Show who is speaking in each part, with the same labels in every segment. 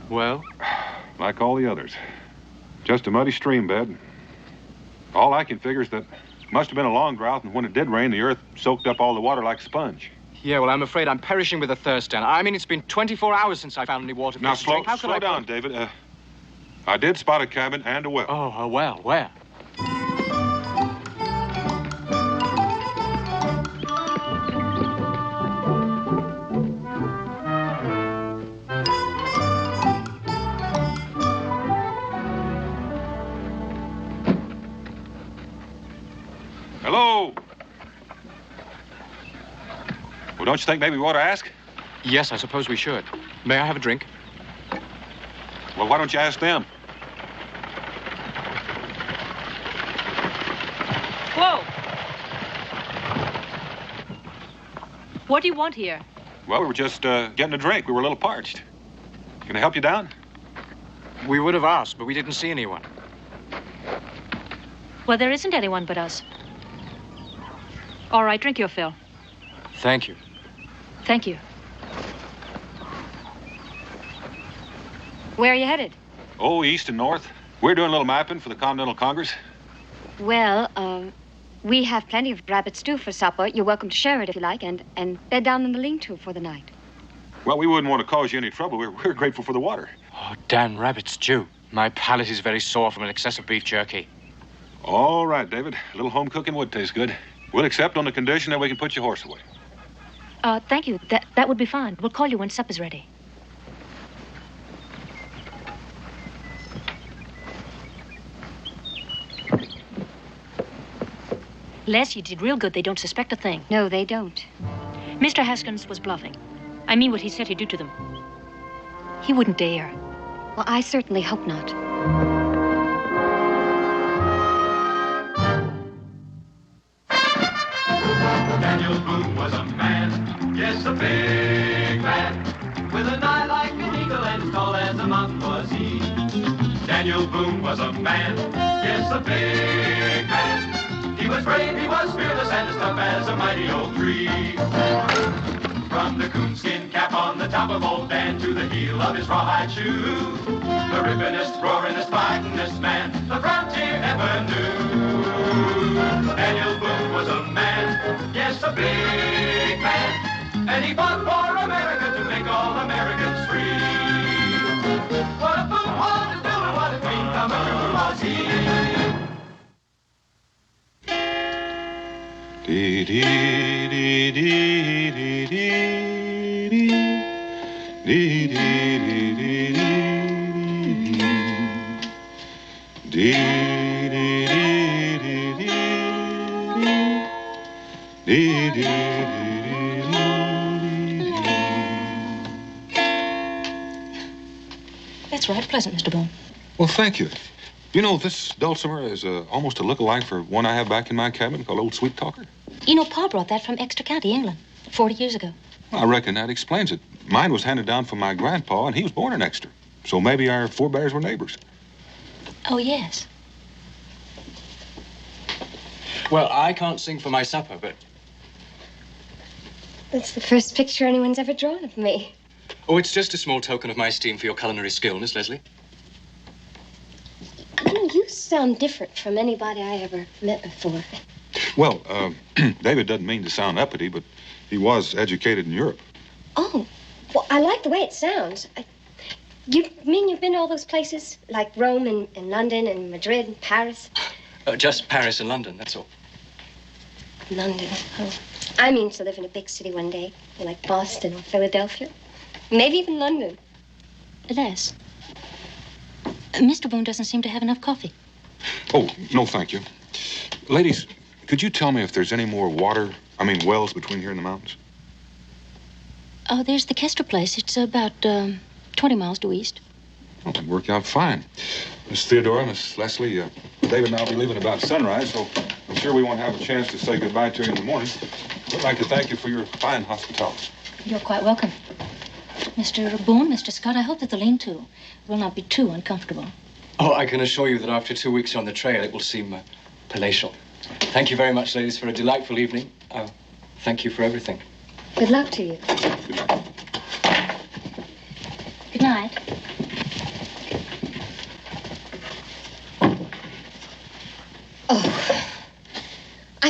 Speaker 1: Well?
Speaker 2: Like all the others. Just a muddy stream bed. All I can figure is that it must have been a long drought, and when it did rain, the earth soaked up all the water like a sponge.
Speaker 1: Yeah, well, I'm afraid I'm perishing with a thirst, Dan. I mean, it's been 24 hours since I found any water.
Speaker 2: Now, slow down, David. I did spot a cabin and a well.
Speaker 1: Oh, a well. Where?
Speaker 2: Hello? Well, don't you think maybe we ought to ask?
Speaker 1: Yes, I suppose we should. May I have a drink?
Speaker 2: Well, why don't you ask them?
Speaker 3: Whoa! What do you want here?
Speaker 2: Well, we were just getting a drink. We were a little parched. Can I help you down?
Speaker 1: We would have asked, but we didn't see anyone.
Speaker 3: Well, there isn't anyone but us. All right, drink your fill.
Speaker 1: Thank you.
Speaker 3: Thank you. Where are you headed?
Speaker 2: Oh, east and north. We're doing a little mapping for the Continental Congress.
Speaker 4: Well, we have plenty of rabbit stew for supper. You're welcome to share it if you like, and bed down in the lean-to for the night.
Speaker 2: Well, we wouldn't want to cause you any trouble. We're grateful for the water.
Speaker 1: Oh, Dan, rabbit stew. My palate is very sore from an excess of beef jerky.
Speaker 2: All right, David. A little home cooking would taste good. We'll accept on the condition that we can put your horse away.
Speaker 3: Thank you. That would be fine. We'll call you when supper's ready. Les, you did real good. They don't suspect a thing.
Speaker 4: No, they don't.
Speaker 3: Mr. Haskins was bluffing. I mean what he said he'd do to them. He wouldn't dare.
Speaker 4: Well, I certainly hope not.
Speaker 5: Daniel Boone was a man, yes, a big man, with an eye like an eagle and as tall as a mountain was he. Daniel Boone was a man, yes, a big man. He was brave, he was fearless, and as tough as a mighty oak tree. From the coonskin cap on the top of old Dan to the heel of his rawhide shoe, the rippinest, roaringest, fightingest man the frontier ever knew. Daniel Boone was a man, yes, a big man, and he fought for America to make all Americans free. What a Boone wanted to do and what a dream come true was he.
Speaker 2: Dee dee dee dee dee dee dee dee dee dee dee dee dee
Speaker 3: That's right. Pleasant, Mr. Boone.
Speaker 2: Well, thank you. You know, this dulcimer is almost a look-alike for one I have back in my cabin called Old Sweet Talker.
Speaker 3: You know, Pa brought that from Exeter County, England, 40 years ago.
Speaker 2: Well, I reckon that explains it. Mine was handed down from my grandpa, and he was born in Exeter. So maybe our forebears were neighbors.
Speaker 3: Oh, yes.
Speaker 1: Well, I can't sing for my supper, but...
Speaker 4: That's the first picture anyone's ever drawn of me.
Speaker 1: Oh, it's just a small token of my esteem for your culinary skill, Miss Leslie.
Speaker 4: You know, you sound different from anybody I ever met before.
Speaker 2: Well, David doesn't mean to sound uppity, but he was educated in Europe.
Speaker 4: Oh, well, I like the way it sounds. You mean you've been to all those places? Like Rome and London and Madrid and Paris?
Speaker 1: Just Paris and London, that's all.
Speaker 4: London, oh. I mean to live in a big city one day, like Boston or Philadelphia. Maybe even London.
Speaker 3: Les, Mr. Boone doesn't seem to have enough coffee.
Speaker 2: Oh, no, thank you. Ladies, could you tell me if there's any more wells between here and the mountains?
Speaker 3: Oh, there's the Kester place. It's about 20 miles due east.
Speaker 2: Well, that'd work out fine. Miss Theodora, Miss Leslie, David and I'll be leaving about sunrise, so I'm sure we won't have a chance to say goodbye to you in the morning. I'd like to thank you for your fine hospitality.
Speaker 3: You're quite welcome. Mr. Boone, Mr. Scott, I hope that the lean-to will not be too uncomfortable.
Speaker 1: Oh, I can assure you that after 2 weeks on the trail, it will seem palatial. Thank you very much, ladies, for a delightful evening. Thank you for everything.
Speaker 4: Good luck to you.
Speaker 3: Good night.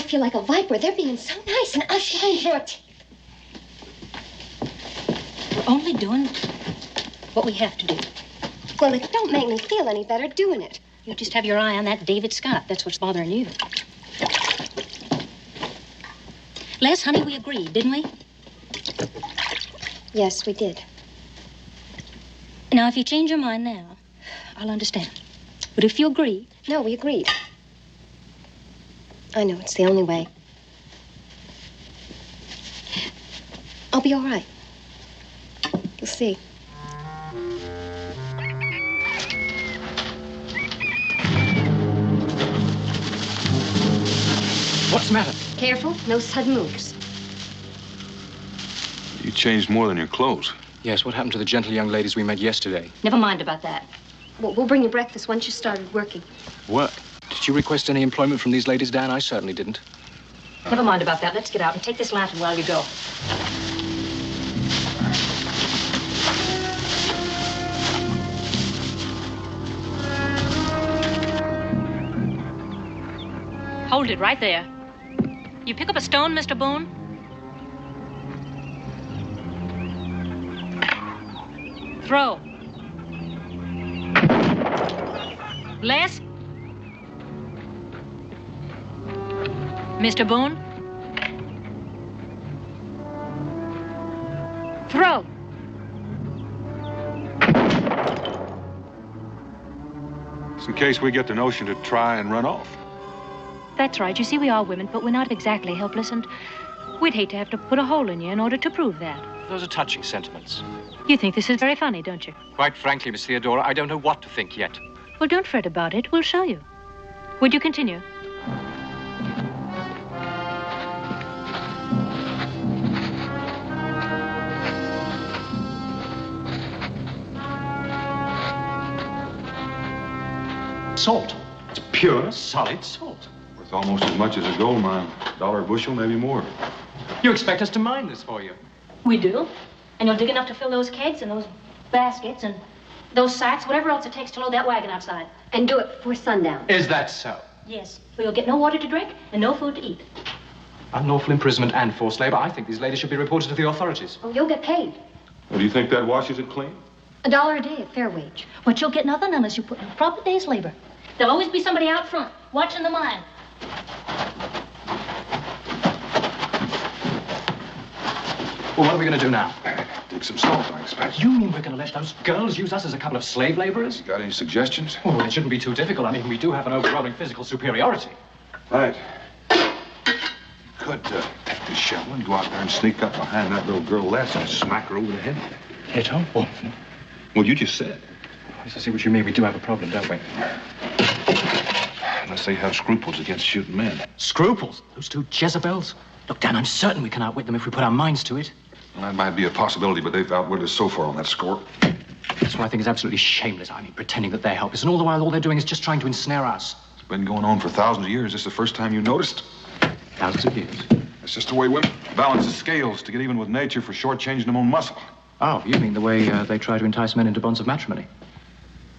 Speaker 4: feel like a viper. They're being so nice and us lying for it.
Speaker 3: We're only doing what we have to do.
Speaker 4: Well, it don't make me feel any better doing it.
Speaker 3: You just have your eye on that David Scott. That's what's bothering you. Les, honey, we agreed, didn't we?
Speaker 4: Yes, we did.
Speaker 3: Now, if you change your mind now, I'll understand. But if you agree...
Speaker 4: No, we agreed. I know, it's the only way. I'll be all right. You'll see.
Speaker 1: What's the matter?
Speaker 4: Careful, no sudden moves.
Speaker 2: You changed more than your clothes.
Speaker 1: Yes, what happened to the gentle young ladies we met yesterday?
Speaker 3: Never mind about that.
Speaker 4: We'll bring you breakfast once you started working.
Speaker 1: What? Did you request any employment from these ladies, Dan? I certainly didn't.
Speaker 3: Never mind about that. Let's get out and take this lantern while you go. Hold it right there. You pick up a stone, Mr. Boone? Throw. Les? Mr. Boone? Throw.
Speaker 2: Just in case we get the notion to try and run off.
Speaker 6: That's right. You see, we are women, but we're not exactly helpless, and we'd hate to have to put a hole in you in order to prove that.
Speaker 1: Those are touching sentiments.
Speaker 6: You think this is very funny, don't you?
Speaker 1: Quite frankly, Miss Theodora, I don't know what to think yet.
Speaker 6: Well, don't fret about it. We'll show you. Would you continue?
Speaker 1: Salt. It's pure, solid salt.
Speaker 2: Worth almost as much as a gold mine. $1 a bushel, maybe more.
Speaker 1: You expect us to mine this for you?
Speaker 3: We do. And you'll dig enough to fill those kegs and those baskets and those sacks, whatever else it takes to load that wagon outside.
Speaker 4: And do it before sundown.
Speaker 1: Is that so?
Speaker 3: Yes. Or you'll get no water to drink and no food to eat.
Speaker 1: Unlawful imprisonment and forced labor. I think these ladies should be reported to the authorities.
Speaker 4: Oh, you'll get paid.
Speaker 2: Well, do you think that washes it clean?
Speaker 4: $1 a day at fair wage.
Speaker 3: But you'll get nothing unless you put in a proper day's labor. There'll always be somebody out front watching the mine.
Speaker 1: Well, what are we going to do now?
Speaker 2: Dig some salt, I expect.
Speaker 1: You mean we're going to let those girls use us as a couple of slave laborers?
Speaker 2: Got any suggestions?
Speaker 1: Oh, it shouldn't be too difficult. I mean, we do have an overwhelming physical superiority.
Speaker 2: Right. Could take this shovel and go out there and sneak up behind that little girl Les and smack her over the head.
Speaker 1: Hit her? Oh.
Speaker 2: Well, you just said.
Speaker 1: I see what you mean. We do have a problem, don't we?
Speaker 2: Unless they have scruples against shooting men.
Speaker 1: Scruples? Those two Jezebels? Look, Dan, I'm certain we can outwit them if we put our minds to it.
Speaker 2: Well, that might be a possibility, but they've outwitted us so far on that score.
Speaker 1: That's what I think is absolutely shameless. I mean, pretending that they're helpless, and all the while, all they're doing is just trying to ensnare us.
Speaker 2: It's been going on for thousands of years. This is the first time you noticed?
Speaker 1: Thousands of years.
Speaker 2: It's just the way women balance the scales to get even with nature for shortchanging them on muscle.
Speaker 1: Oh, you mean the way they try to entice men into bonds of matrimony?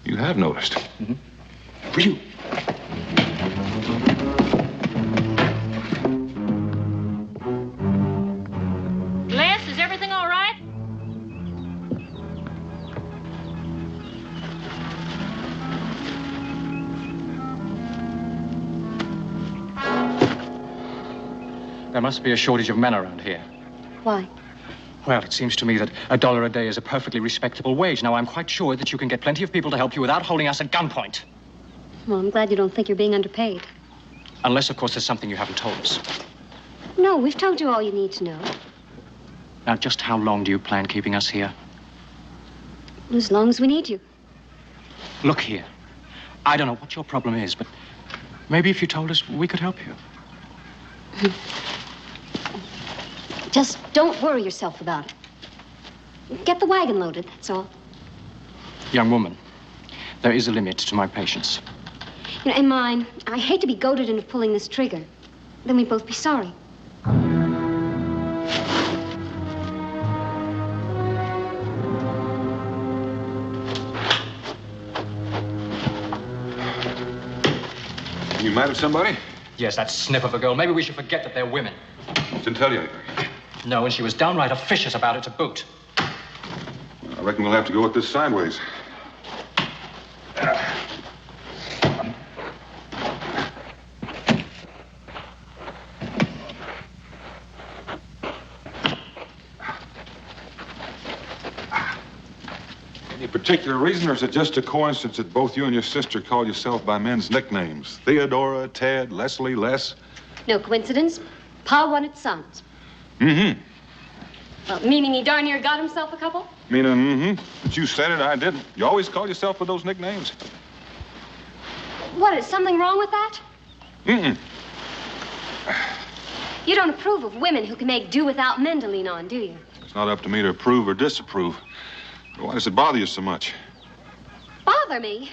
Speaker 2: You have noticed.
Speaker 1: Mm-hmm. For you.
Speaker 3: Les, is everything all right?
Speaker 1: There must be a shortage of men around here.
Speaker 4: Why?
Speaker 1: Well, it seems to me that $1 a day is a perfectly respectable wage. Now, I'm quite sure that you can get plenty of people to help you without holding us at gunpoint.
Speaker 4: Well, I'm glad you don't think you're being underpaid.
Speaker 1: Unless, of course, there's something you haven't told us.
Speaker 4: No, we've told you all you need to know.
Speaker 1: Now, just how long do you plan keeping us here?
Speaker 4: As long as we need you.
Speaker 1: Look here. I don't know what your problem is, but maybe if you told us, we could help you.
Speaker 4: Just don't worry yourself about it. Get the wagon loaded, that's all.
Speaker 1: Young woman, there is a limit to my patience.
Speaker 4: You know, and mine, I hate to be goaded into pulling this trigger. Then we'd both be sorry.
Speaker 2: You mad at somebody?
Speaker 1: Yes, that snip of a girl. Maybe we should forget that they're women.
Speaker 2: Didn't tell you anything.
Speaker 1: No, and she was downright officious about it to boot.
Speaker 2: I reckon we'll have to go at this sideways. Any particular reason, or is it just a coincidence that both you and your sister call yourself by men's nicknames? Theodora, Ted, Leslie, Les?
Speaker 4: No coincidence. Pa wanted sons.
Speaker 2: Mm-hmm.
Speaker 4: Well, meaning he darn near got himself a couple?
Speaker 2: But you said it, I didn't. You always call yourself with those nicknames.
Speaker 4: What, is something wrong with that?
Speaker 2: Mm-mm.
Speaker 4: You don't approve of women who can make do without men to lean on, do you?
Speaker 2: It's not up to me to approve or disapprove. Why does it bother you so much?
Speaker 4: Bother me?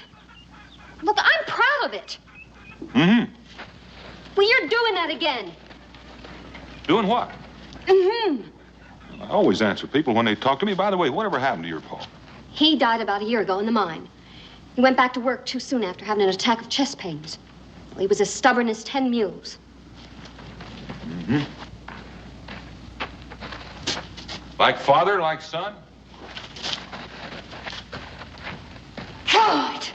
Speaker 4: Look, I'm proud of it.
Speaker 2: Mm-hmm.
Speaker 4: Well, you're doing that again.
Speaker 2: Doing what?
Speaker 4: Mm-hmm.
Speaker 2: I always answer people when they talk to me. By the way, whatever happened to your Paul?
Speaker 4: He died about a year ago in the mine. He went back to work too soon after having an attack of chest pains. Well, he was as stubborn as 10 mules.
Speaker 2: Mm-hmm. Like father, like son?
Speaker 4: God!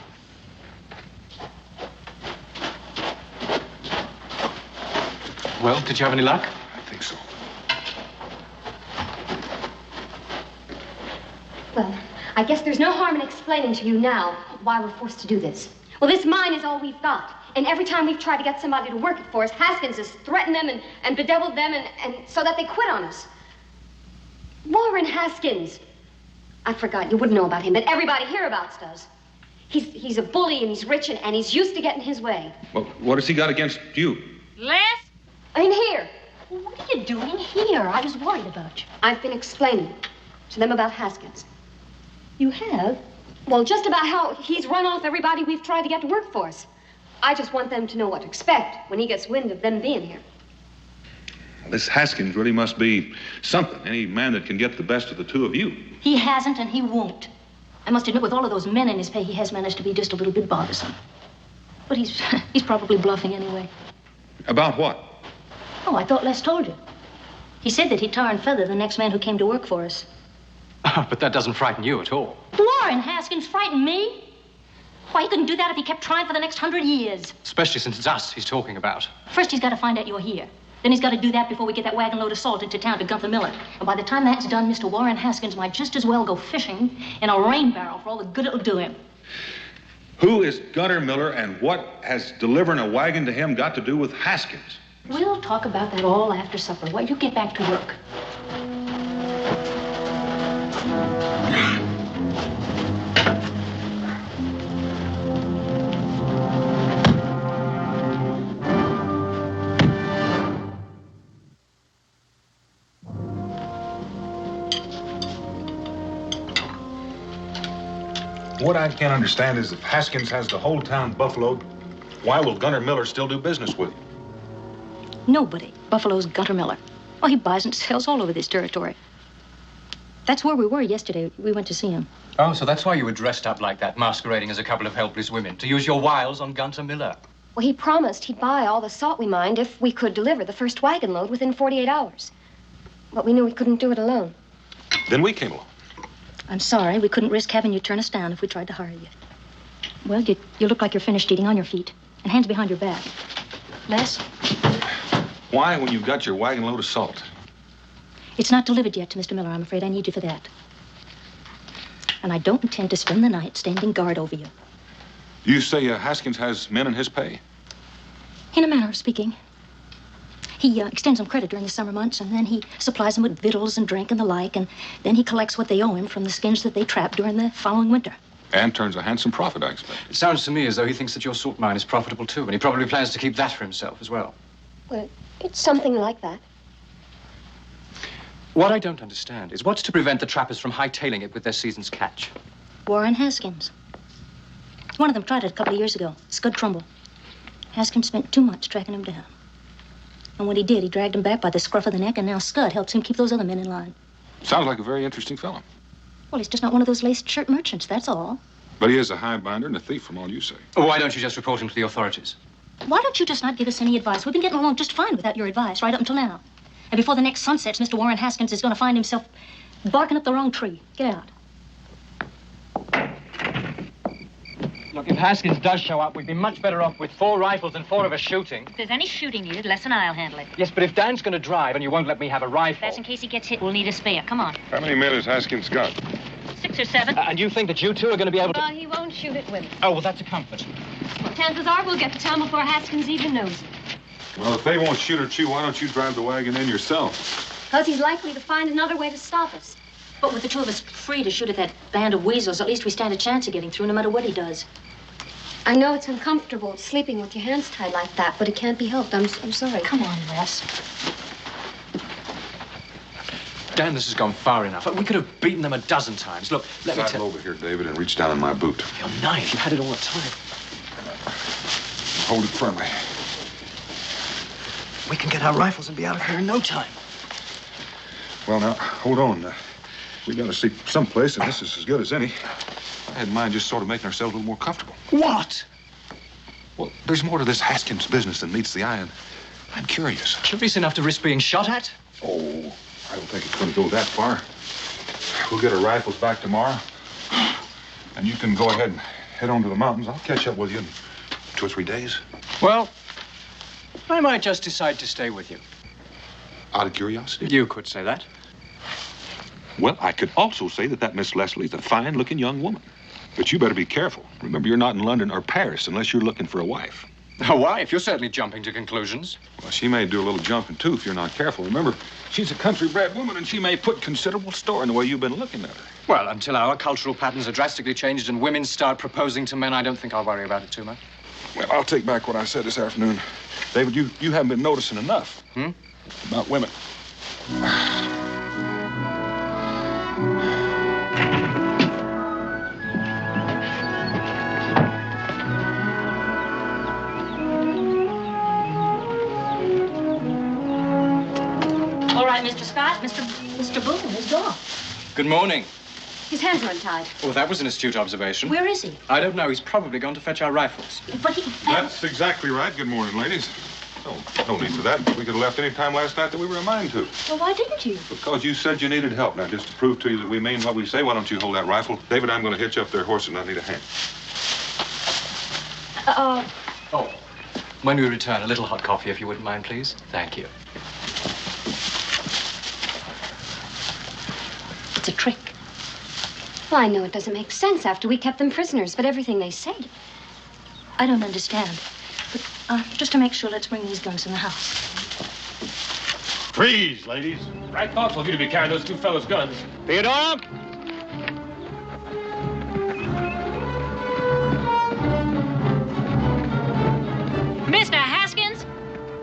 Speaker 1: Well, did you have any luck?
Speaker 2: I think so.
Speaker 4: Well, I guess there's no harm in explaining to you now why we're forced to do this. Well, this mine is all we've got. And every time we've tried to get somebody to work it for us, Haskins has threatened them and bedeviled them and so that they quit on us. Warren Haskins. I forgot, you wouldn't know about him, but everybody hereabouts does. He's a bully and he's rich and he's used to getting his way.
Speaker 2: Well, what has he got against you?
Speaker 3: Les?
Speaker 4: In here.
Speaker 3: What are you doing here? I was worried about you.
Speaker 4: I've been explaining to them about Haskins.
Speaker 3: You have?
Speaker 4: Well, just about how he's run off everybody we've tried to get to work for us. I just want them to know what to expect when he gets wind of them being here.
Speaker 2: This Haskins really must be something. Any man that can get the best of the two of you.
Speaker 3: He hasn't and he won't. I must admit, with all of those men in his pay, he has managed to be just a little bit bothersome. But he's probably bluffing anyway.
Speaker 2: About what?
Speaker 3: Oh, I thought Les told you. He said that he'd tar and feather the next man who came to work for us.
Speaker 1: Oh, but that doesn't frighten you at all.
Speaker 3: Warren Haskins frightened me? Why, he couldn't do that if he kept trying for the next 100 years.
Speaker 1: Especially since it's us he's talking about.
Speaker 3: First, he's got to find out you're here. Then he's got to do that before we get that wagon load of salt into town to Gunther Miller. And by the time that's done, Mr. Warren Haskins might just as well go fishing in a rain barrel for all the good it'll do him.
Speaker 2: Who is Gunter Miller, and what has delivering a wagon to him got to do with Haskins?
Speaker 3: We'll talk about that all after supper. While you get back to work.
Speaker 2: What I can't understand is if Haskins has the whole town buffaloed, why will Gunter Miller still do business with him?
Speaker 3: Nobody buffaloes Gunter Miller. Oh, he buys and sells all over this territory. That's where we were yesterday. We went to see him.
Speaker 1: Oh, so that's why you were dressed up like that, masquerading as a couple of helpless women, to use your wiles on Gunther Miller.
Speaker 4: Well, he promised he'd buy all the salt we mined if we could deliver the first wagon load within 48 hours. But we knew we couldn't do it alone.
Speaker 2: Then we came along.
Speaker 3: I'm sorry. We couldn't risk having you turn us down if we tried to hire you. Well, you look like you're finished eating on your feet. And hands behind your back. Les?
Speaker 2: Why, when you've got your wagon load of salt?
Speaker 3: It's not delivered yet to Mr. Miller. I'm afraid I need you for that. And I don't intend to spend the night standing guard over you.
Speaker 2: You say Haskins has men in his pay?
Speaker 3: In a manner of speaking. He extends them credit during the summer months, and then he supplies them with victuals and drink and the like, and then he collects what they owe him from the skins that they trap during the following winter.
Speaker 2: And turns a handsome profit, I expect.
Speaker 1: It sounds to me as though he thinks that your salt mine is profitable too, and he probably plans to keep that for himself as well.
Speaker 4: Well, it's something like that.
Speaker 1: What I don't understand is what's to prevent the trappers from hightailing it with their season's catch?
Speaker 3: Warren Haskins. One of them tried it a couple of years ago, Scud Trumbull. Haskins spent 2 months tracking him down. And when he did, he dragged him back by the scruff of the neck, and now Scud helps him keep those other men in line.
Speaker 2: Sounds like a very interesting fellow.
Speaker 3: Well, he's just not one of those laced shirt merchants, that's all.
Speaker 2: But he is a high binder and a thief from all you say.
Speaker 1: Why don't you just report him to the authorities?
Speaker 3: Why don't you just not give us any advice? We've been getting along just fine without your advice right up until now. And before the next sun sets, Mr. Warren Haskins is going to find himself barking up the wrong tree. Get out.
Speaker 1: Look, if Haskins does show up, we'd be much better off with 4 rifles and 4 of us shooting.
Speaker 6: If there's any shooting needed, Les and I'll handle it.
Speaker 1: Yes, but if Dan's going to drive and you won't let me have a rifle...
Speaker 6: That's in case he gets hit. We'll need a spare. Come on.
Speaker 2: How many men has Haskins got?
Speaker 6: 6 or 7.
Speaker 1: And you think that you two are going to be able to...
Speaker 4: He won't shoot at women.
Speaker 1: Oh, well, that's a comfort.
Speaker 4: Well, chances are we'll get to town before Haskins even knows it.
Speaker 2: Well, if they won't shoot at you, why don't you drive the wagon in yourself?
Speaker 4: Because he's likely to find another way to stop us.
Speaker 3: But with the two of us free to shoot at that band of weasels, at least we stand a chance of getting through no matter what he does.
Speaker 4: I know it's uncomfortable sleeping with your hands tied like that, but it can't be helped. I'm sorry.
Speaker 3: Come on, Les.
Speaker 1: Dan, this has gone far enough. We could have beaten them a dozen times. Look, let me
Speaker 2: Saddle
Speaker 1: tell...
Speaker 2: over here, David, and reach down in my boot.
Speaker 1: Your knife, you had it all the time.
Speaker 2: Hold it firmly.
Speaker 1: We can get our rifles and be out of here in no time.
Speaker 2: Well, now, hold on. We got to sleep someplace, and this is as good as any. I had in mind just sort of making ourselves a little more comfortable.
Speaker 1: What?
Speaker 2: Well, there's more to this Haskins business than meets the eye, and I'm curious.
Speaker 1: Curious enough to risk being shot at?
Speaker 2: Oh, I don't think it's going to go that far. We'll get our rifles back tomorrow, and you can go ahead and head on to the mountains. I'll catch up with you in 2 or 3 days.
Speaker 1: Well, I might just decide to stay with you.
Speaker 2: Out of curiosity?
Speaker 1: You could say that.
Speaker 2: Well, I could also say that Miss Leslie's a fine-looking young woman. But you better be careful. Remember, you're not in London or Paris unless you're looking for a wife.
Speaker 1: A wife? You're certainly jumping to conclusions.
Speaker 2: Well, she may do a little jumping, too, if you're not careful. Remember, she's a country-bred woman, and she may put considerable store in the way you've been looking at her.
Speaker 1: Well, until our cultural patterns are drastically changed and women start proposing to men, I don't think I'll worry about it too much.
Speaker 2: Well, I'll take back what I said this afternoon. David, you haven't been noticing enough about women.
Speaker 3: All right, Mr. Scott, Mr. Boone is gone.
Speaker 1: Good morning.
Speaker 4: His hands are untied.
Speaker 1: Oh, that was an astute observation.
Speaker 3: Where is he?
Speaker 1: I don't know. He's probably gone to fetch our rifles.
Speaker 3: But he...
Speaker 2: That's exactly right. Good morning, ladies. No need for that. We could have left any time last night that we were in mind to.
Speaker 3: Well, why didn't you?
Speaker 2: Because you said you needed help. Now, just to prove to you that we mean what we say, why don't you hold that rifle? David, I'm going to hitch up their horse and I need a hand.
Speaker 1: Oh, when we return, a little hot coffee, if you wouldn't mind, please. Thank you.
Speaker 3: It's a trick.
Speaker 4: Well, I know it doesn't make sense after we kept them prisoners, but everything they say.
Speaker 3: I don't understand. But just to make sure, let's bring these guns in the house.
Speaker 7: Freeze, ladies. Right thoughtful of you to be carrying those 2 fellows' guns. Theodora?
Speaker 6: Mr. Haskins,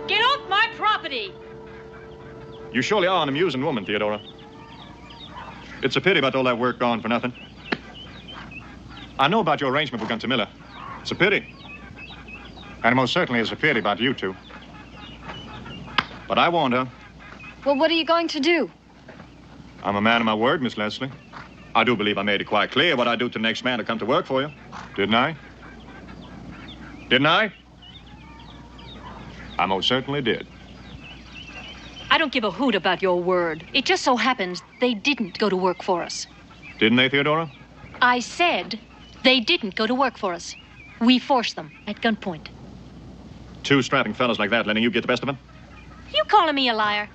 Speaker 6: get off my property.
Speaker 7: You surely are an amusing woman, Theodora. It's a pity about all that work gone for nothing. I know about your arrangement with Gunter Miller. It's a pity. And it most certainly is a pity about you two. But I warned her.
Speaker 4: Well, what are you going to do?
Speaker 7: I'm a man of my word, Miss Leslie. I do believe I made it quite clear what I do to the next man to come to work for you. Didn't I? Didn't I? I most certainly did.
Speaker 6: I don't give a hoot about your word. It just so happens they didn't go to work for us.
Speaker 7: Didn't they, Theodora?
Speaker 6: I said they didn't go to work for us. We forced them at gunpoint.
Speaker 7: 2 strapping fellows like that letting you get the best of them?
Speaker 6: You calling me a liar?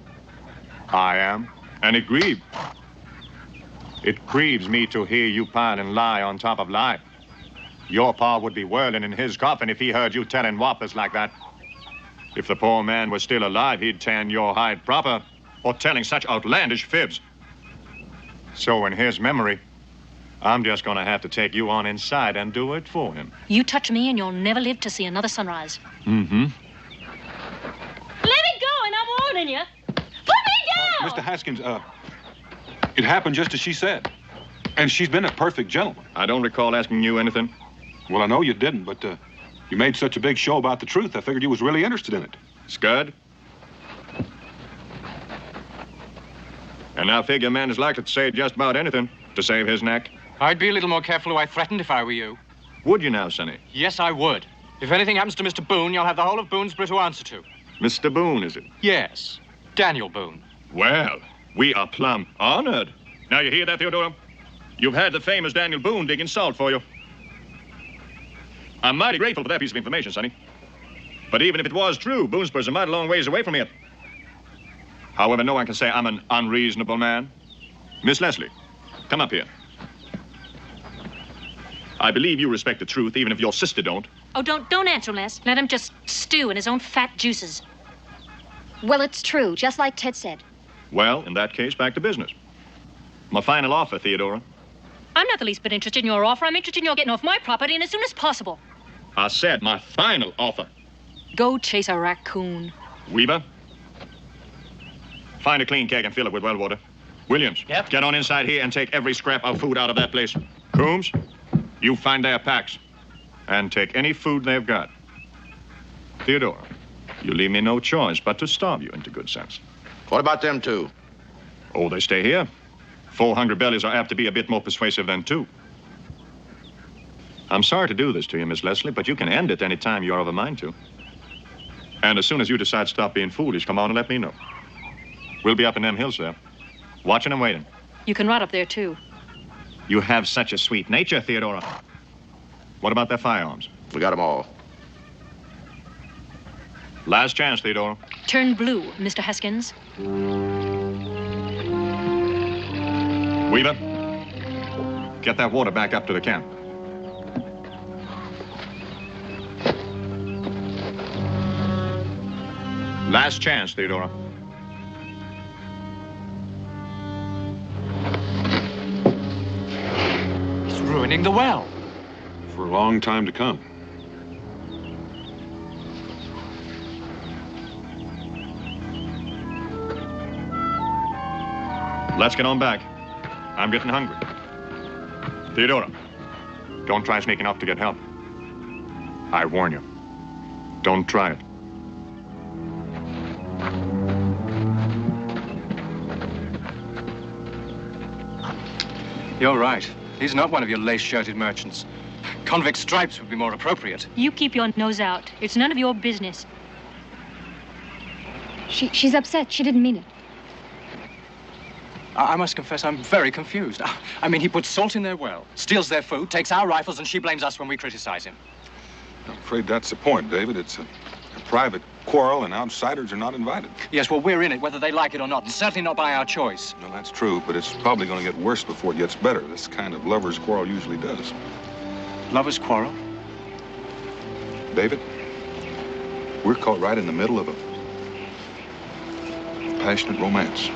Speaker 7: I am. And it grieves. It grieves me to hear you pile and lie on top of lie. Your pa would be whirling in his coffin if he heard you telling whoppers like that. If the poor man was still alive, he'd tan your hide proper for telling such outlandish fibs. So in his memory, I'm just going to have to take you on inside and do it for him.
Speaker 6: You touch me and you'll never live to see another sunrise.
Speaker 7: Mm-hmm.
Speaker 6: Let it go and I'm warning you. Put me down!
Speaker 2: Mr. Haskins, it happened just as she said. And she's been a perfect gentleman.
Speaker 7: I don't recall asking you anything.
Speaker 2: Well, I know you didn't, but you made such a big show about the truth. I figured you was really interested in it.
Speaker 7: Scud? And I figure a man is likely to say just about anything to save his neck.
Speaker 1: I'd be a little more careful who I threatened if I were you.
Speaker 7: Would you now, Sonny?
Speaker 1: Yes, I would. If anything happens to Mr. Boone, you'll have the whole of Boonesboro to answer to.
Speaker 7: Mr. Boone, is it?
Speaker 1: Yes, Daniel Boone.
Speaker 7: Well, we are plumb honored. Now, you hear that, Theodora? You've had the famous Daniel Boone digging salt for you. I'm mighty grateful for that piece of information, Sonny. But even if it was true, Boonesboro's a mighty long ways away from here. However, no one can say I'm an unreasonable man. Miss Leslie, come up here. I believe you respect the truth, even if your sister don't.
Speaker 6: Oh, don't answer, Les. Let him just stew in his own fat juices.
Speaker 4: Well, it's true, just like Ted said.
Speaker 7: Well, in that case, back to business. My final offer, Theodora.
Speaker 6: I'm not the least bit interested in your offer. I'm interested in your getting off my property and as soon as possible.
Speaker 7: I said my final offer.
Speaker 6: Go chase a raccoon.
Speaker 7: Weaver, find a clean keg and fill it with well water. Williams,
Speaker 1: Yep.
Speaker 7: Get on inside here and take every scrap of food out of that place. Coombs, you find their packs and take any food they've got. Theodora, you leave me no choice but to starve you into good sense.
Speaker 8: What about them two?
Speaker 7: Oh, they stay here. 4 hungry bellies are apt to be a bit more persuasive than 2. I'm sorry to do this to you, Miss Leslie, but you can end it any time you're of a mind to. And as soon as you decide to stop being foolish, come on and let me know. We'll be up in them hills there, watching and waiting.
Speaker 6: You can rot up there, too.
Speaker 7: You have such a sweet nature, Theodora. What about their firearms?
Speaker 8: We got them all.
Speaker 7: Last chance, Theodora.
Speaker 6: Turn blue, Mr. Haskins.
Speaker 7: Weaver, get that water back up to the camp. Last chance, Theodora.
Speaker 1: He's ruining the well.
Speaker 2: For a long time to come.
Speaker 7: Let's get on back. I'm getting hungry. Theodora, don't try sneaking up to get help. I warn you. Don't try it.
Speaker 1: You're right. He's not one of your lace-shirted merchants. Convict stripes would be more appropriate.
Speaker 6: You keep your nose out. It's none of your business.
Speaker 4: She's upset. She didn't mean it.
Speaker 1: I must confess, I'm very confused. I mean, he puts salt in their well, steals their food, takes our rifles, and she blames us when we criticize him.
Speaker 2: I'm afraid that's the point, David. It's a private quarrel, and outsiders are not invited.
Speaker 1: Yes, well, we're in it, whether they like it or not, and certainly not by our choice.
Speaker 2: Well, that's true, but it's probably going to get worse before it gets better. This kind of lover's quarrel usually does.
Speaker 1: Lovers quarrel?
Speaker 2: David, we're caught right in the middle of a passionate romance.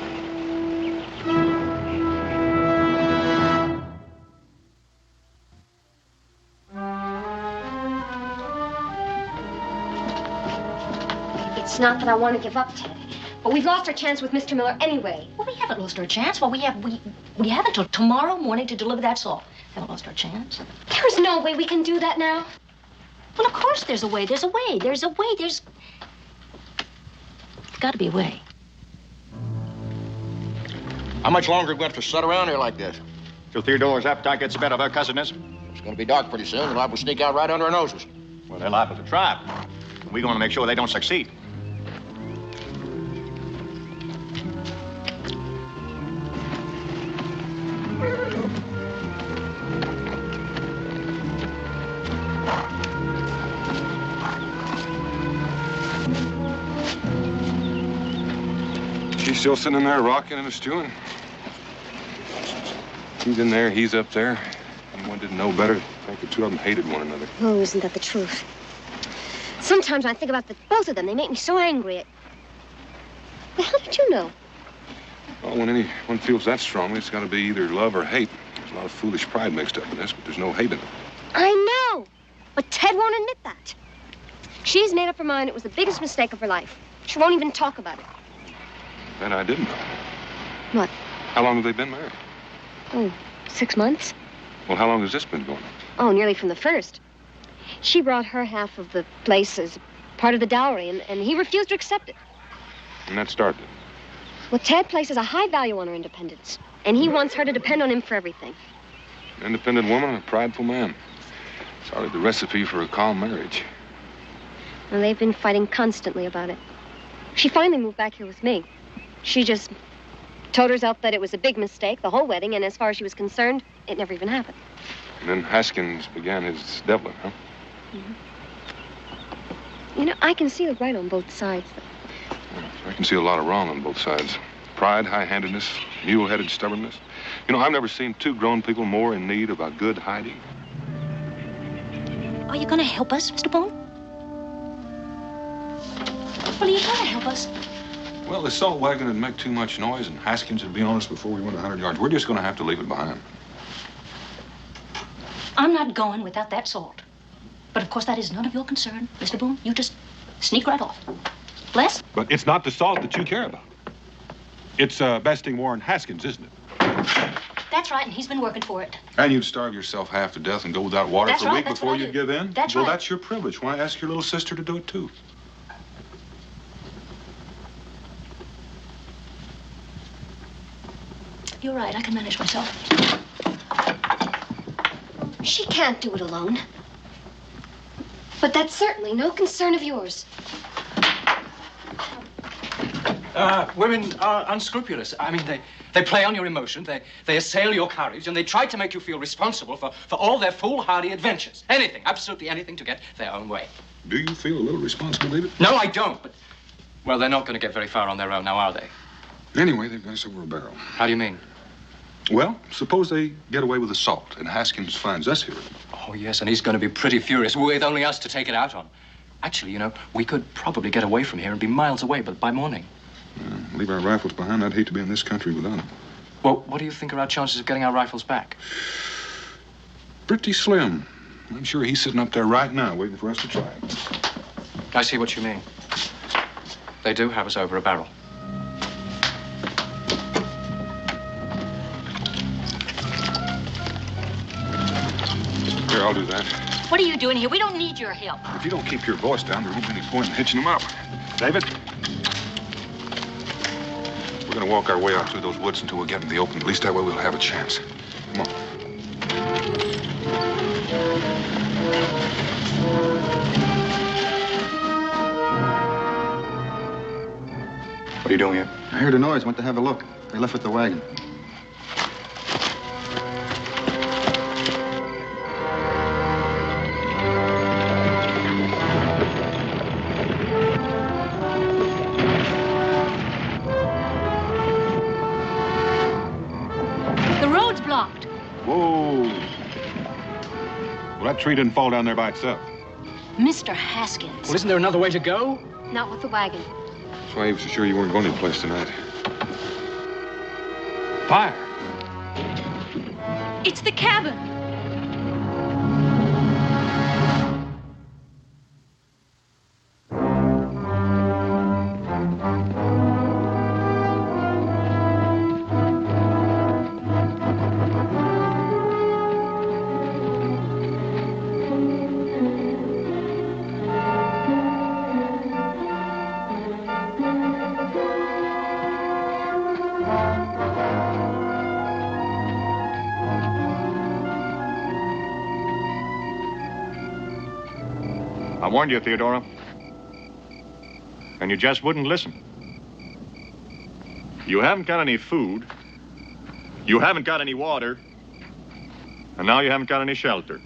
Speaker 4: It's not that I want to give up, Ted. But we've lost our chance with Mr. Miller anyway.
Speaker 3: Well, we haven't lost our chance. Well, we have until tomorrow morning to deliver that salt. Haven't lost our chance.
Speaker 4: There's no way we can do that now.
Speaker 3: Well, of course there's a way. There's a way. There's got to be a way.
Speaker 8: How much longer are we going to have to sit around here like this?
Speaker 7: Till Theodora's appetite gets the better of her cussedness.
Speaker 8: It's going to be dark pretty soon. They'll liable to sneak out right under our noses.
Speaker 7: Well, they're liable to try. We're going to make sure they don't succeed.
Speaker 2: She's still sitting there rocking and stewing. He's in there, he's up there. Anyone didn't know better. I think the two of them hated one another.
Speaker 4: Oh, isn't that the truth? Sometimes when I think about both of them, they make me so angry. Well, how did you know?
Speaker 2: Well, when anyone feels that strongly, it's got to be either love or hate. There's a lot of foolish pride mixed up in this, but there's no hate in it.
Speaker 4: I know, but Ted won't admit that. She's made up her mind it was the biggest mistake of her life. She won't even talk about it.
Speaker 2: That I didn't know.
Speaker 4: What?
Speaker 2: How long have they been married?
Speaker 4: Oh, 6 months?
Speaker 2: Well, how long has this been going on?
Speaker 4: Oh, nearly from the first. She brought her half of the place as part of the dowry, and he refused to accept it.
Speaker 2: And that started it.
Speaker 4: Well, Ted places a high value on her independence, and he wants her to depend on him for everything.
Speaker 2: An independent woman and a prideful man. It's hardly the recipe for a calm marriage.
Speaker 4: And they've been fighting constantly about it. She finally moved back here with me. She just told herself that it was a big mistake, the whole wedding, and as far as she was concerned, it never even happened.
Speaker 2: And then Haskins began his deviling, huh?
Speaker 4: Mm-hmm. You know, I can see the right on both sides, though.
Speaker 2: I can see a lot of wrong on both sides. Pride, high-handedness, mule-headed stubbornness. You know, I've never seen two grown people more in need of a good hiding.
Speaker 3: Are you going to help us, Mr. Boone? Well, are you going to help us?
Speaker 2: Well, the salt wagon would make too much noise, and Haskins would be on us before we went 100 yards. We're just going to have to leave it behind.
Speaker 3: I'm not going without that salt. But, of course, that is none of your concern, Mr. Boone. You just sneak right off. Les?
Speaker 2: But it's not the salt that you care about. It's besting Warren Haskins, isn't it?
Speaker 3: That's right, and he's been working for it.
Speaker 2: And you'd starve yourself half to death and go without water
Speaker 3: That's
Speaker 2: for a
Speaker 3: right,
Speaker 2: week
Speaker 3: that's
Speaker 2: before
Speaker 3: what I
Speaker 2: you'd
Speaker 3: do.
Speaker 2: give in?
Speaker 3: That's
Speaker 2: well,
Speaker 3: right.
Speaker 2: That's your privilege. Why ask your little sister to do it, too?
Speaker 3: You're right, I can manage myself.
Speaker 4: She can't do it alone. But that's certainly no concern of yours.
Speaker 1: Women are unscrupulous. I mean, they play on your emotion, they assail your courage, and they try to make you feel responsible for all their foolhardy adventures. Anything, absolutely anything to get their own way.
Speaker 2: Do you feel a little responsible, David?
Speaker 1: No, I don't, but, well, they're not going to get very far on their own now, are they?
Speaker 2: Anyway, they've got us over a barrel.
Speaker 1: How do you mean?
Speaker 2: Well, suppose they get away with the salt, and Haskins finds us here.
Speaker 1: Oh, yes, and he's going to be pretty furious with only us to take it out on. Actually, you know, we could probably get away from here and be miles away by morning.
Speaker 2: Leave our rifles behind. I'd hate to be in this country without them.
Speaker 1: Well, what do you think are our chances of getting our rifles back?
Speaker 2: Pretty slim. I'm sure he's sitting up there right now waiting for us to try it.
Speaker 1: I see what you mean. They do have us over a barrel.
Speaker 2: Here, I'll do that.
Speaker 3: What are you doing here? We don't need your help.
Speaker 2: If you don't keep your voice down, there won't be any point in hitching them up. David? We're going to walk our way out through those woods until we get in the open. At least that way we'll have a chance. Come on.
Speaker 1: What are you doing here?
Speaker 9: I heard a noise. Went to have a look. They left with the wagon.
Speaker 3: Blocked.
Speaker 2: Whoa. Well, that tree didn't fall down there by itself.
Speaker 3: Mr. Haskins.
Speaker 1: Well, isn't there another way to go?
Speaker 4: Not with the wagon.
Speaker 2: That's why he was so sure you weren't going anyplace tonight. Fire.
Speaker 6: It's the cabin.
Speaker 7: I warned you, Theodora. And you just wouldn't listen. You haven't got any food. You haven't got any water. And now you haven't got any shelter.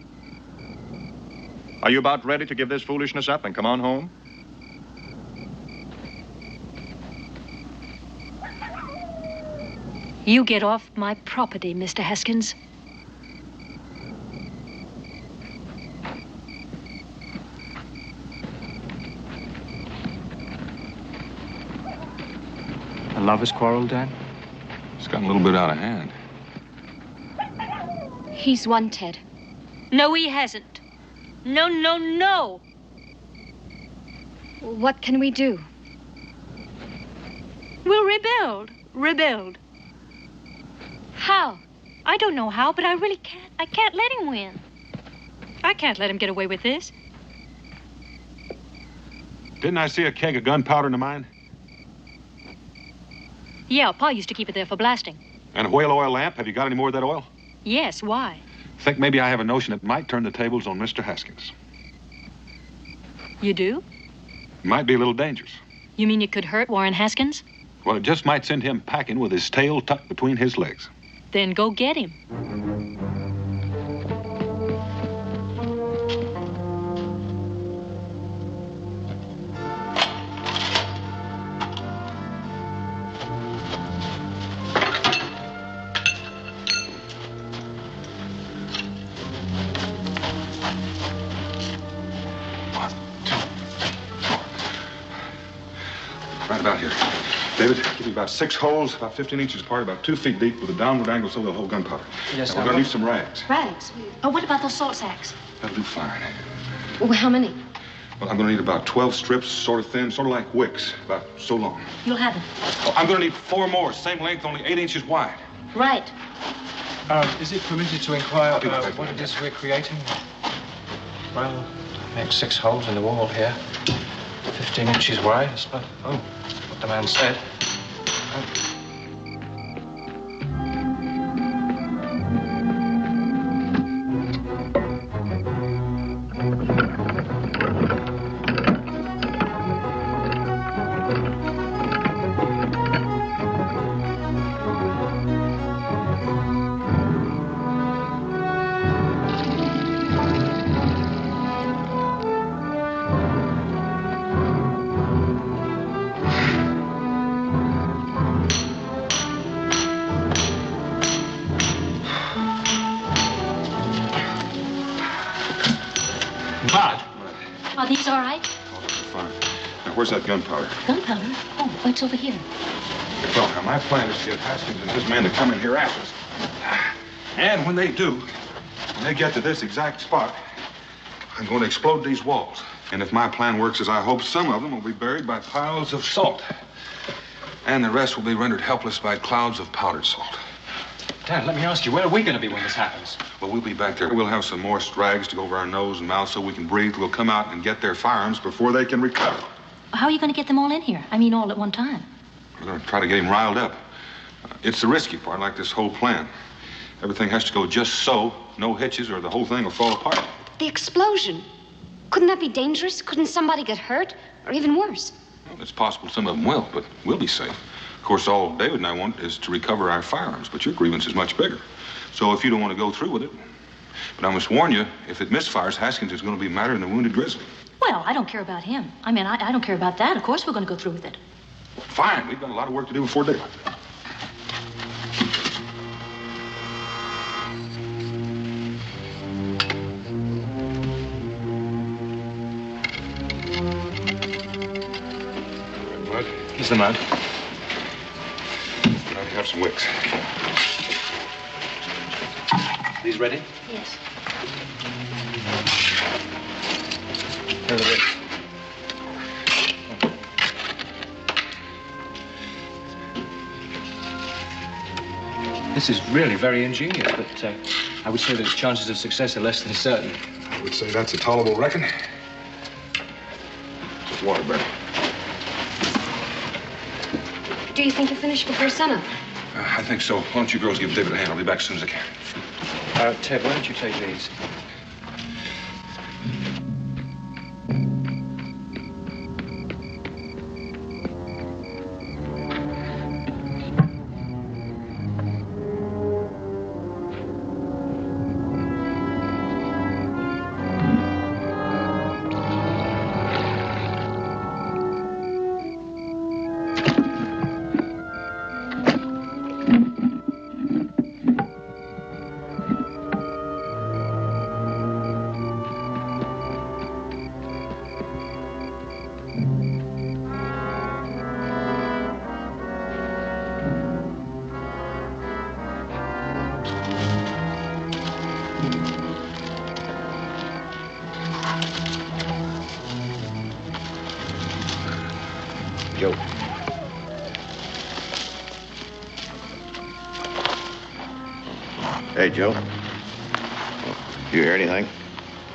Speaker 7: Are you about ready to give this foolishness up and come on home?
Speaker 6: You get off my property, Mr. Haskins.
Speaker 1: A lover's quarrel, Dan?
Speaker 2: It's gotten a little bit out of hand.
Speaker 4: He's won, Ted.
Speaker 6: No, he hasn't. No, no, no.
Speaker 4: What can we do?
Speaker 6: We'll rebuild. Rebuild.
Speaker 4: How?
Speaker 6: I don't know how, but I really can't. I can't let him win. I can't let him get away with this.
Speaker 2: Didn't I see a keg of gunpowder in the mine?
Speaker 6: Yeah, Pa used to keep it there for blasting.
Speaker 2: And a whale oil lamp? Have you got any more of that oil?
Speaker 6: Yes, why?
Speaker 2: Think maybe I have a notion that might turn the tables on Mr. Haskins.
Speaker 6: You do?
Speaker 2: Might be a little dangerous.
Speaker 6: You mean it could hurt Warren Haskins?
Speaker 2: Well, it just might send him packing with his tail tucked between his legs.
Speaker 6: Then go get him.
Speaker 2: Right about here. David, give me about 6 holes, about 15 inches apart, about 2 feet deep, with a downward angle so they'll hold gunpowder.
Speaker 1: Yes,
Speaker 2: Now, we're going to need some rags.
Speaker 3: Rags? Oh, what about those salt sacks?
Speaker 2: That'll do fine.
Speaker 4: Well, how many?
Speaker 2: Well, I'm going to need about 12 strips, sort of thin, sort of like wicks, about so long.
Speaker 3: You'll have them.
Speaker 2: Oh, I'm going to need 4 more, same length, only 8 inches wide.
Speaker 3: Right.
Speaker 1: Is it permitted to inquire
Speaker 2: be right
Speaker 1: what
Speaker 2: back.
Speaker 1: it is we're creating? Well, make 6 holes in the wall here. 15 inches wide, I suppose. Oh, what the man said. Bad.
Speaker 3: Are these all right?
Speaker 2: Oh, fine. Now, where's that gunpowder?
Speaker 3: Gunpowder? Oh, it's over here.
Speaker 2: Well, now, my plan is to get Haskins and his men to come in here after us. And when they do, when they get to this exact spot, I'm going to explode these walls. And if my plan works as I hope, some of them will be buried by piles of salt. And the rest will be rendered helpless by clouds of powdered salt.
Speaker 1: Dad, let me ask you, where are we going to be when this happens?
Speaker 2: Well, we'll be back there. We'll have some more rags to go over our nose and mouth so we can breathe. We'll come out and get their firearms before they can recover.
Speaker 3: How are you going to get them all in here? I mean, all at one time.
Speaker 2: We're going to try to get him riled up. It's the risky part, like this whole plan. Everything has to go just so, no hitches, or the whole thing will fall apart.
Speaker 4: The explosion. Couldn't that be dangerous? Couldn't somebody get hurt? Or even worse?
Speaker 2: Well, it's possible some of them will, but we'll be safe. Of course, all David and I want is to recover our firearms, but your grievance is much bigger. So if you don't want to go through with it, but I must warn you, if it misfires, Haskins is going to be madder than a wounded grizzly.
Speaker 3: Well, I don't care about him. I mean, I don't care about that. Of course we're going to go through with it.
Speaker 2: Fine, we've got a lot of work to do before daylight. Mud?
Speaker 1: Here's the mud.
Speaker 2: Now we have some wicks.
Speaker 1: These ready?
Speaker 3: Yes.
Speaker 1: Here are the wicks. This is really very ingenious, but I would say that its chances of success are less than certain.
Speaker 2: I would say that's a tolerable reckon. Just water, Betty.
Speaker 4: Do you think you'll finish before sunup?
Speaker 2: I think so. Why don't you girls give David a hand? I'll be back as soon as I can.
Speaker 1: Ted, why don't you take these?
Speaker 8: Joe. Hey, Joe. You hear anything?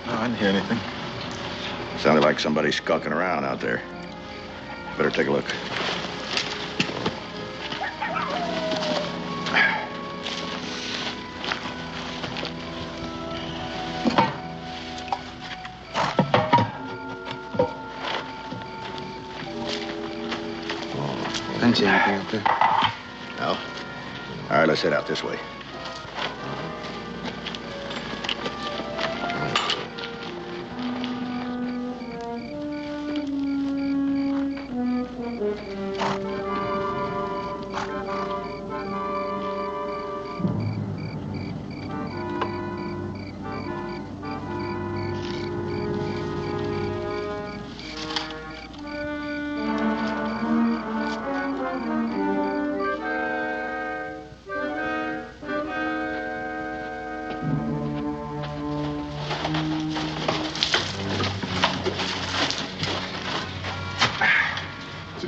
Speaker 9: No, I didn't hear anything.
Speaker 8: Sounded like somebody skulking around out there. Better take a look.
Speaker 9: see anything up there?
Speaker 8: No? All right, let's head out this way.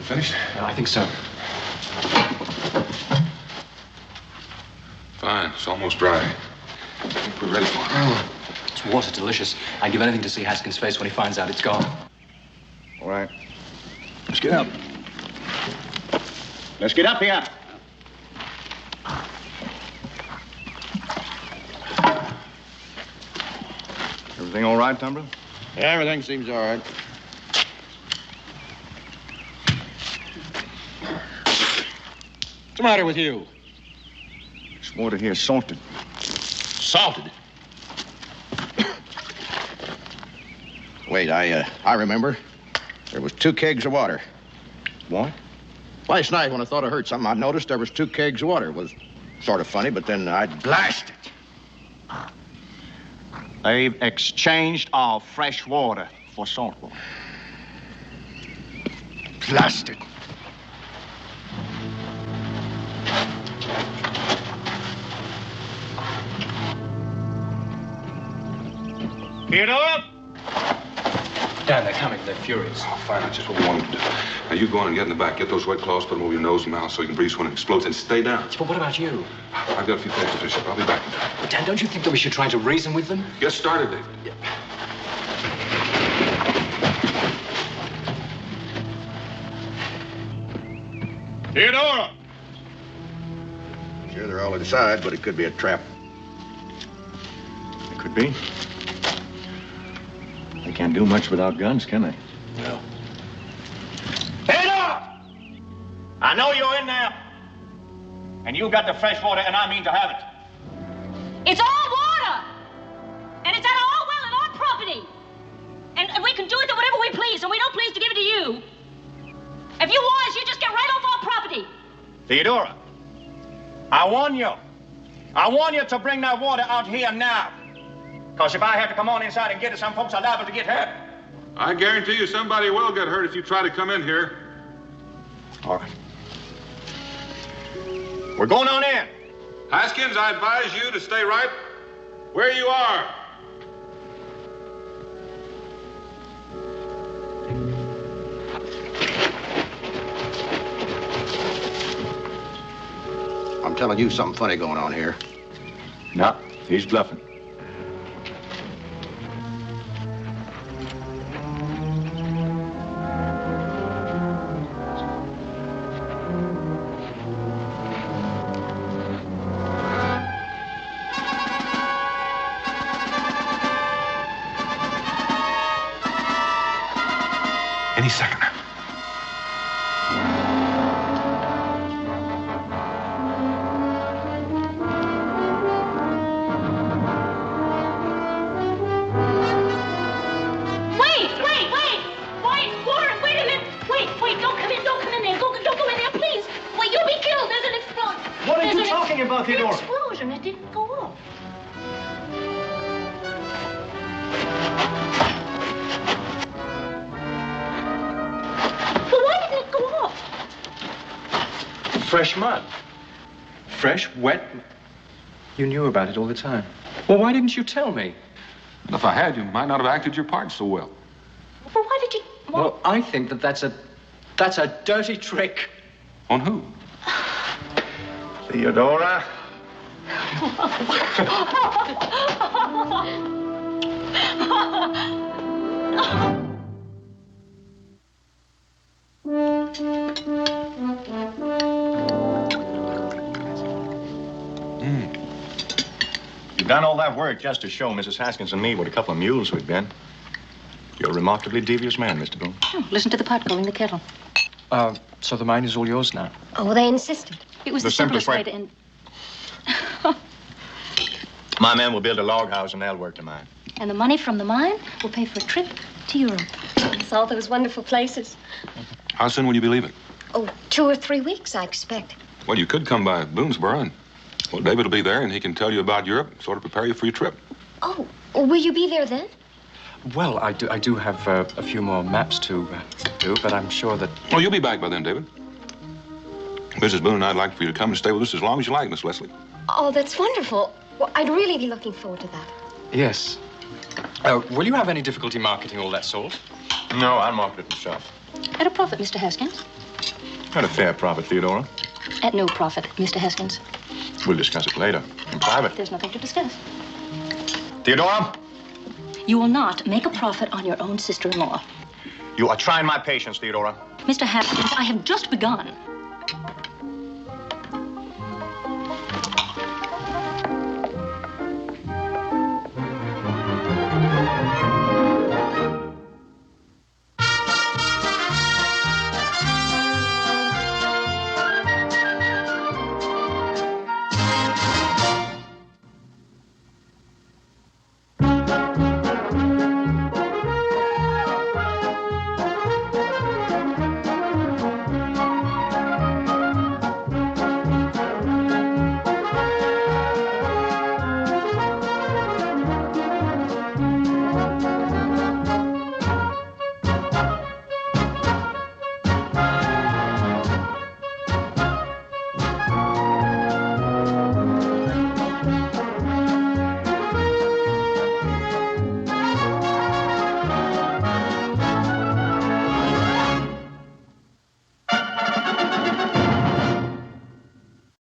Speaker 2: Finished?
Speaker 1: I think so.
Speaker 2: Fine. It's almost dry. I think we're ready for it.
Speaker 1: This water's delicious. I'd give anything to see Haskins' face when he finds out it's gone.
Speaker 8: All right. Let's get up. Let's get up here. Everything all right, Tumbler?
Speaker 10: Yeah, everything seems all right. What's the matter with you?
Speaker 8: This water here is salted.
Speaker 10: Salted.
Speaker 8: Wait, I remember. There was 2 kegs of water. What? Last night when I thought I heard something, I noticed there was 2 kegs of water. It was sort of funny, but then I blasted.
Speaker 7: They've exchanged our fresh water for salt water.
Speaker 8: Blasted.
Speaker 7: Get up!
Speaker 1: Dan, they're coming. They're furious.
Speaker 2: Oh, fine. That's just what we wanted to do. Now, you go on and get in the back. Get those wet cloths, put them over your nose and mouth so you can breathe when it explodes, and stay down.
Speaker 1: But what about you?
Speaker 2: I've got a few things to finish up. I'll be back in time.
Speaker 1: But Dan, don't you think that we should try to reason with them?
Speaker 2: Get started, David.
Speaker 1: Yeah.
Speaker 7: Theodora!
Speaker 8: Sure, they're all inside, but it could be a trap.
Speaker 9: It could be. They can't do much without guns, can they?
Speaker 1: No.
Speaker 7: Theodora! I know you're in there. And you got the fresh water, and I mean to have it.
Speaker 3: It's all water! And it's at our well and our property. And we can do with it whatever we please, and we don't please to give it to you. If you want us, you just get right off our property.
Speaker 7: Theodora, I warn you. I warn you to bring that water out here now. Because if I have to come on inside and get it, some folks are liable to get hurt.
Speaker 2: I guarantee you somebody will get hurt if you try to come in here.
Speaker 7: All right. We're going on in.
Speaker 2: Haskins, I advise you to stay right where you are.
Speaker 8: I'm telling you something funny going on here.
Speaker 9: No, he's bluffing.
Speaker 2: Any second now.
Speaker 7: About Theodora?
Speaker 3: Explosion. It didn't go off. But why didn't it go off?
Speaker 1: Fresh mud. Fresh, wet. You knew about it all the time. Well, why didn't you tell me?
Speaker 2: And if I had, you might not have acted your part so well.
Speaker 3: But why did you...
Speaker 1: Well, I think that's a dirty trick.
Speaker 2: On who?
Speaker 7: Theodora?
Speaker 9: You've done all that work just to show Mrs. Haskins and me what a couple of mules we've been. You're a remarkably devious man, Mr. Boone.
Speaker 3: Oh, listen to the pot calling the kettle.
Speaker 1: So the mine is all yours now?
Speaker 4: Oh, they insisted.
Speaker 3: It was
Speaker 7: The
Speaker 3: the simplest way
Speaker 7: simplest
Speaker 3: to end.
Speaker 7: My men will build a log house and they'll work the mine.
Speaker 3: And the money from the mine will pay for a trip to Europe.
Speaker 4: It's all those wonderful places.
Speaker 2: How soon will you be leaving?
Speaker 4: Oh, 2 or 3 weeks, I expect.
Speaker 2: Well, you could come by Boonesboro, and well, David will be there, and he can tell you about Europe, sort of prepare you for your trip.
Speaker 4: Oh, will you be there then?
Speaker 1: Well, I do have a few more maps to do, but I'm sure that...
Speaker 2: Oh, you'll be back by then, David. Mrs. Boone and I'd like for you to come and stay with us as long as you like, Miss Leslie.
Speaker 4: Oh, that's wonderful. Well, I'd really be looking forward to that.
Speaker 1: Yes. Will you have any difficulty marketing all that salt?
Speaker 7: No, I'll market it myself.
Speaker 3: At a profit, Mr. Haskins.
Speaker 7: At a fair profit, Theodora.
Speaker 3: At no profit, Mr. Haskins.
Speaker 7: We'll discuss it later, in private.
Speaker 3: There's nothing to discuss.
Speaker 7: Theodora,
Speaker 3: You will not make a profit on your own sister-in-law.
Speaker 7: you are trying my patience, Theodora.
Speaker 3: Mr. Haskins, I have just begun.